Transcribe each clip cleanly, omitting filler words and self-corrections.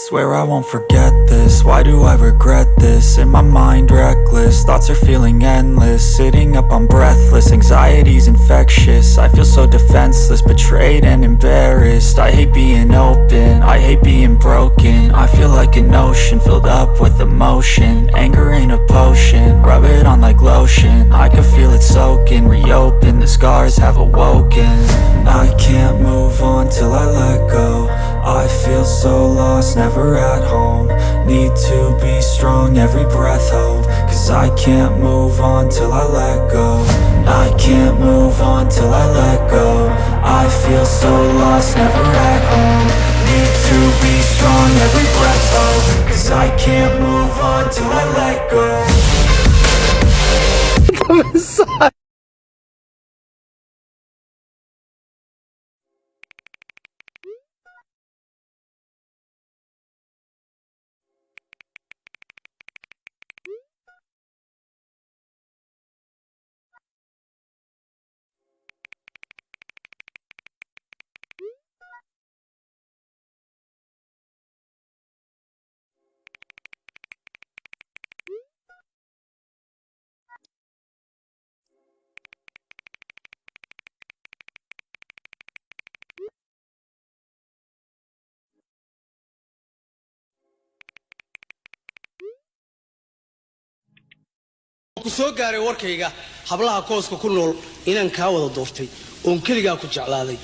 Swear I won't forget this, why do I regret this? In my mind reckless, thoughts are feeling endless. Sitting up I'm breathless, anxiety's infectious. I feel so defenseless, betrayed and embarrassed. I hate being open, I hate being broken. I feel like an ocean filled up with emotion. Anger ain't a potion, rub it on like lotion. I can feel it soaking, reopen, the scars have awoken. I can't move on till I let go. I feel so lost, never at home. Need to be strong, every breath hope. Cause I can't move on till I let go. I can't move on till I let go. I feel so lost, never at home. Need to be strong, every breath hope. Cause I can't move on till I let go. kusoo gaaray warkayga hablaha kooska ku nool inaan ka wada dooftay oon kaliya ku jeclaaday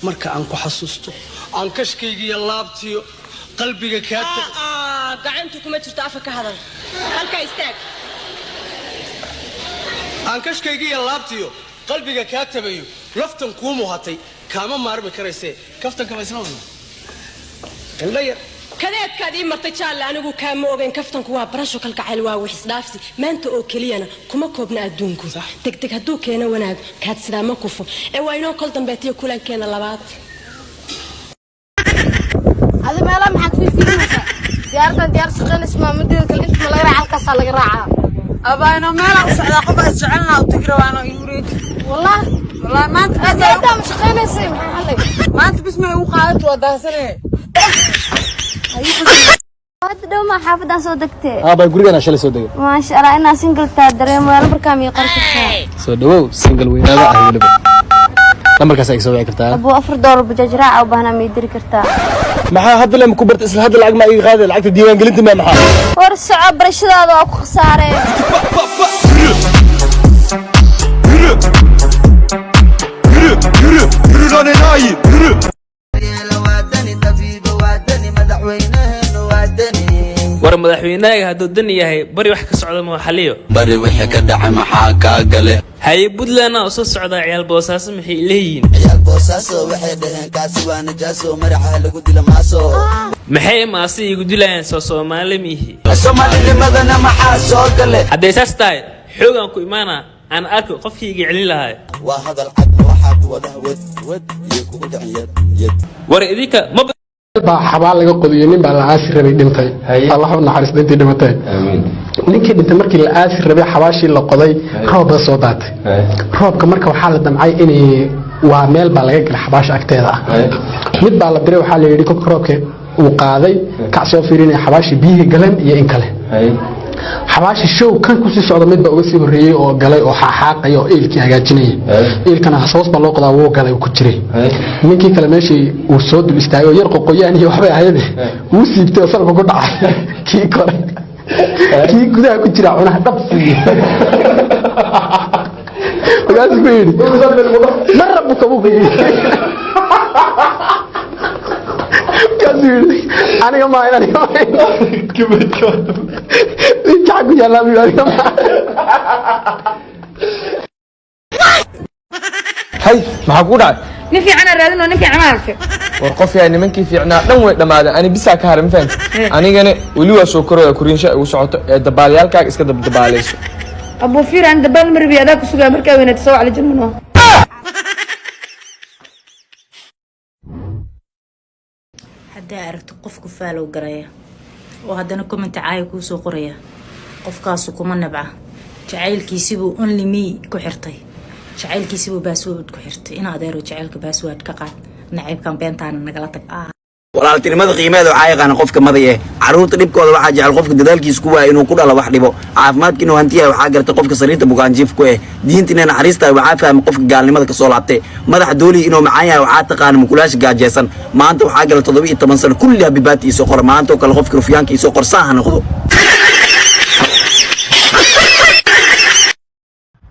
marka aan ku xasuusto aan kashkayga iyo laabtiyo qalbiga ka gacantu kuma jirto afka ka hadal halka istaag aan kashkayga iyo laabtiyo qalbiga ka tabayo laftan ku muuhatay kaama maarmi karaysay kaftan kama isla wadno indhaya kadeedkaadii martay jaal anigu kaama ogeyn kaftanku waa barasho kalgacayl waa wix isdhaafsi maanta oo keliyana kuma koobna adduunku degdeg hadduu keeno wanaag kaad sidaa ma kufo ee waa inoo kol dambeetiyo kulankeena labaad هذا ما لا محك في فيلمسا ديار سقين اسمها مدير كلمت ما لا يراعى القصة اللي راعى أبا أنا ما لا أسعد أقف أسعلنا وتقرأ وأنا يريد والله ما أنت أنت مش قين اسم حلك ما أنت بسمع وقعت وده سنة هذا دو ما حافظ صدقتي أبا يقول أنا شلي صدق ما شاء الله أنا سنجل تادري ما أنا بركام يقرأ صدقوا سنجل وين هذا أهل لما كاسك سوي كرتا أبو أفر دور بججراء أو بهنا ميدري كرتا maxaa hadda la kubart isla hadda lacag ma iga qaaday lacagta diiwaan gelinta ma maxaa war socod barashadaada oo ku khasaarey war madaxweynaha haduu dan yahay bari wax ka socdo ma xaliyo bari wixii ka dhacay maxaa ka gale hay Puntland oo soo socda ciyaal boosaaso maxay leeyihiin ciyaal boosaaso waxay dhaheen kaasi waa najaaso maraxa lagu dila maaso maxay maasi igu dilayaan Soomaali mihi Soomaalinimadana maxaa soo gale haday saastay xoogan ku imaana aan arko qofkii celin lahaa waa hadal cad waxa ku wada wad iyo ku dhaciyad war idinka ma xabaal laga qodiyo nin baa la aasi rabay dhintay Allah u naxariisto intii dhimatay ninkii dhintay markii la aasi rabay xabaashii la qoday roob soo daatay roobka marka waxa la damcay in waa meel baa laga galay xabaash agteeda mid baa la diray waxa la yiri koobka roobka uu qaaday ka soo fiirinay xabaashii biyo galan iyo in kale xabaashi show kan ku sii socdo mid baa uga sii horeeyay oo galay oo xaaqay oo eelkii hagaajinay eelkana hoos baa loo qodaa wuu galay ku jiray ninkii kale meeshii uu soo dul istaagay yar qoqoyaan iyo waxba ahayd uu siibtay oo salka ku dhacay kii kore kii gudaha ku jira cunaha dhabsi wagaas ku yiri marab ku buuqay أنا ما كبرت تعب يا لابي هاي ما قولها نفي أنا رادنا ونفي عمالك ورقف يعني من كيف يعني نوع لما هذا أنا بس أكهر من فين أنا جاني ولو أشكره كورين شيء وسعت دباليال كاك إسكت دباليش أبو فير عند دبال مربي هذاك سوق أمريكا وين تسوى على جنونه hadda aragto qofku faalow garaya oo hadana comment caay ku soo qoraya qofkaas kuma nabca jacaylkiisibu only me ku xirtay jacaylkiisiibu baaswood ku xirtay in adeero jacaylka baaswood ka qaad naciibkan beentaana nagala tag walaaltinimada qiimeeda waxaa yaqaan qofka madaye caruurta dhibkooda waxaa jecel qofka dadaalkiisa ku waaya inuu ku dhalo wax dhibo caafimaadka inuu hantiyahay waxaa gartay qofka sariirta bukaanjiif ku diinta inay naxariistahay waxaa fahmay qofka gaalnimada kasoo laabtay madaxa dooli inuu macaan yahay waxaa taqaana mukulaasha gaajeysan maanta waxaa gala 17 sano kulli habibaati isoo qor maanta oo kale qofka rufiyaanka isoo qorsaan ha noqdo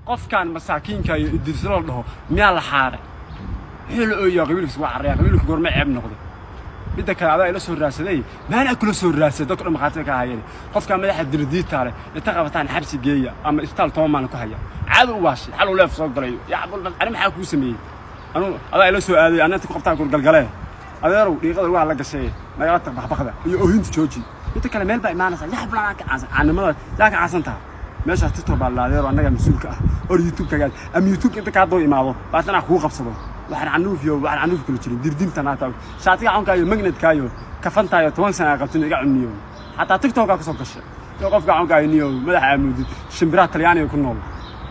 qofkan masaakiinka iyo idirsalo dhaho miyaa la xaaray xil oo iyo qabiilkiisa waa xaraya qabiilku goorma ceeb noqdo midda kale adaa ila soo raadsaday maana kula soo raadsaday dadka maqaatay ka hayeen qofka madaxa dirdiitaale inta qabataan xabsi geeya ama isbitaal toomaan ku haya caad u waashi xal u leef soo galayo yaa abul ani maxaa ku sameeyay anu adaa ila soo aaday ananta ku qabtaa gol galgalee adeeru dhiiqada waa la gashay naga tag baxbaqda iyo oohinta jooji midda kale meel baa imaanaysa yaa abul aan ka caasan aanimada yaa ka caasantaa meesha TikTok baa la adeero anaga mas'uulka ah oo YouTube kaga am YouTube inta ka doo imaado baatana ku qabsado waxaan canuuf kula jirin dirdinta naata shaatiga caanka iyo magnet kaayo kafantaayo 10 sano qabtin iga cuniyo hatta TikTok ka soo gashay qofka caanka iyo madaxa aamudi shimbiraha Talyaaniga ku nool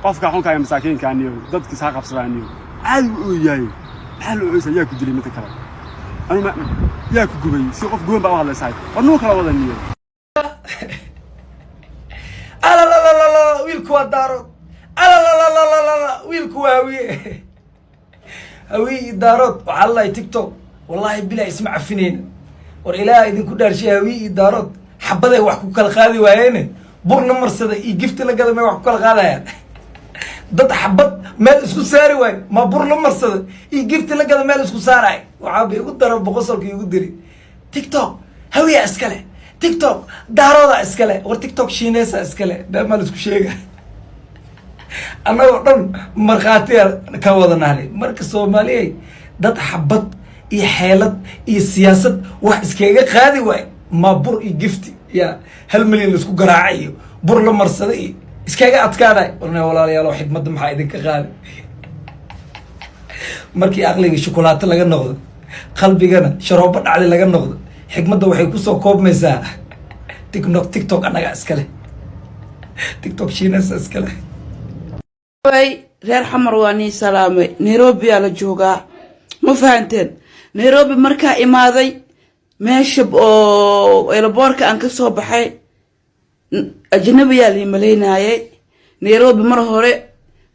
qofka caanka iyo masaakiinka iyo dadka saa qabsadaan aad u yahay hal oo isaga ku dilay mid kale anu ma yaa ku gubay si qof goon baa u hadlaysay wadno kala wadaniyo ala la la la wiilku waa daaro ala la la la la wiilku waa hawi daarood waxa la TikTok wallahi bila isma cafineen war ilaahay idinku dhaarshay hawi daarood xabaday wax ku kala qaadi waayeen burna marsada iyo gift la gada ma wax ku kala qaadayaan dad xabad meel isku saari waay ma burna marsada iyo gift la gada meel isku saaray waxa bay ugu daro boqosolkii ugu diri TikTok hawi iskale TikTok daarooda iskale war TikTok shiinaysa iskale dama isku sheega anagoo dhan markhaatiya ka wadanahay marka Soomaaliyeed dad xabad iyo xeelad iyo siyaasad wax iskaga qaadi waay ma bur iyo gift ya 1 milyan la isku garaacayo bur la marsaday iskaga adkaaday warna walaalayaal xigmad maxaa idinka qaadi markii aqliga shukulaato laga noqdo qalbigana sharoobo dhacday laga noqdo xigmadda waxay ku soo koobmaysaa TikTok anaga iskale TikTok shiinaysa iskale way reer xamar waa ni salaamay Nairobi ala joogaa ma fahanteen Nairobi markaa imaaday meesha oo airportka aan ka soo baxay ajnabi yaa li maleynayay Nairobi mar hore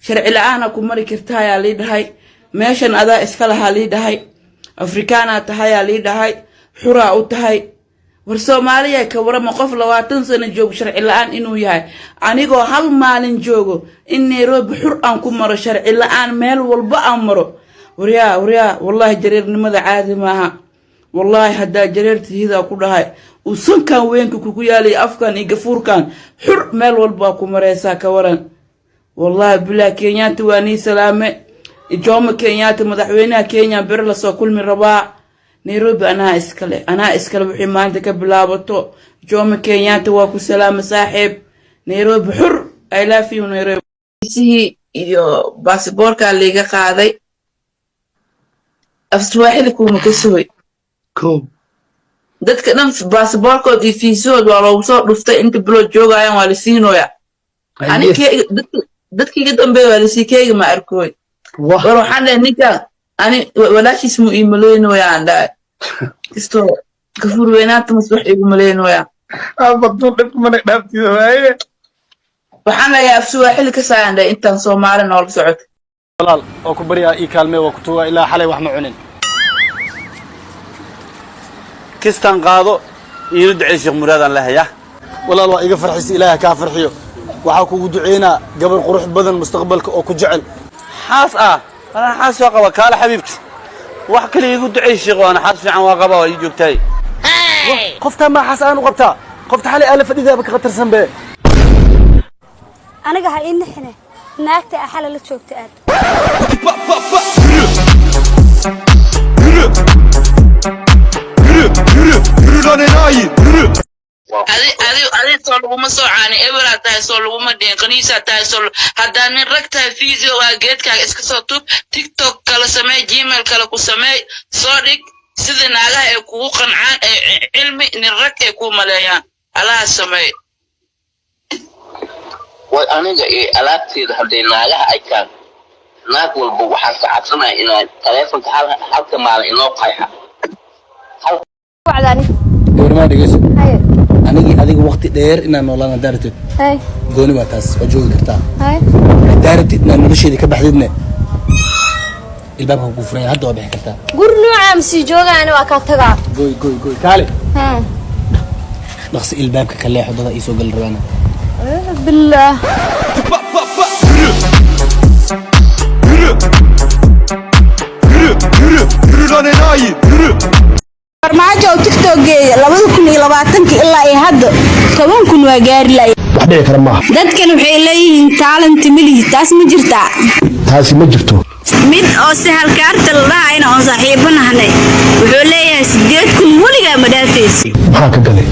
sharci la'aan ku mari kartaa yaa li dhahay meeshan adaa iska lahaa li dhahay Afrikaana tahay yaa li dhahay xura u tahay war Soomaaliya ka warama qof 20 sano joog sharci la'aan inuu yahay anigoo hal maalin joogo in Nairobi xur aan ku maro sharci la'aan meel walba aan maro wariya wallahi jareernimada caadi maaha wallahi hadda jareertiida ku dhahay uu sankan weenka ku yaalay afkan iyo gafuurkan xur meel walba ku mareysa ka waran wallahi bila Kenyatta waa ni salaame Jomo Kenyatta madaxweynaha Kenya bir la soo kulmi rabaa Nairobi أنا إسكال وحي ما عندك بلابطو Jomo Kenyatta واكو سلام صاحب Nairobi حر I love you Nairobi سيه iyo baasaboorka liiga qaaday afswaxili kuma kasooy dadka dhan baasaboorkood iyo fiisood waa loogu soo dhuftay inta bilo joogayaan waa la siinoya aniga dadkii dambe waa la siikeeyay ma arkooy war waxaan leeyahay ninka ani walaashis mu iimaleynoya anda isto kafur weynaanta masbax igu maleynoya abadu dhib ma dhaaftiyo waaye waxaan leeyahay afswaxili ka saayanda intaan Soomaali nool socod walaal oo ku bariya ii kaalmee waa ku tuuga ilaa xalay wax ma cunin kistan qaado iyo ducay Sheekh Muraad aan lahayaa walaal waa iga farxis Ilaahay ka farxiyo waxa kugu duceynaa gabar qurux badan mustaqbalka oo ku jecel xaas أنا حاس وقبا كالا حبيبتي وحكي لي يقول دعي الشيخ وأنا حاس في عن وقبا ويجوك تاي قفتها ما حاس أنا وقبتها قفت حالي ألف إذا بك غتر سنبه أنا قاعد إنحنا ناكت أحلى لتشوف تقال أدي صلوا مسوعاني إبرة تاي صلوا مدين كنيسة تاي صلوا هذا نركتها فيزيو واجد كا إسكسوتوب تيك توك كلا سماي جيميل كلا كسماي صادق سيدنا على يكون قنعان علمي نرك يكون ملايان على السماي وأنا جاي ألاتي هذين على أيكان naag walba waxaan ka cabsanaya inaan taleefonka halka maalin inoo qayxa gabarmaa dhegeyso anigii adiga waqti dheer inaan noolaana daaratid gooni waa taas waa joogi kartaa daaratid inaan nolosheeda ka baxdidne ilbaabka ku furan hadda waa bixi kartaa gur nooca msi joogaana waa ka tagaa goy kaale dhaqsi ilbaabka ka leexo dada ii soo gal rabaana billah farmaajo TikTok geeya 2020 ilaa ay hadda 10,000 waa gaari laay wax dhici kara maaha dadkan waxay leeyihiin talent milihi taas ma jirtaa taasi ma jirto mid oo sahal kaarta la dhaayna oo saaxiibanahay wuxuu leeyahay 8,000 waliga ma dhaafaysi maxaa ka galay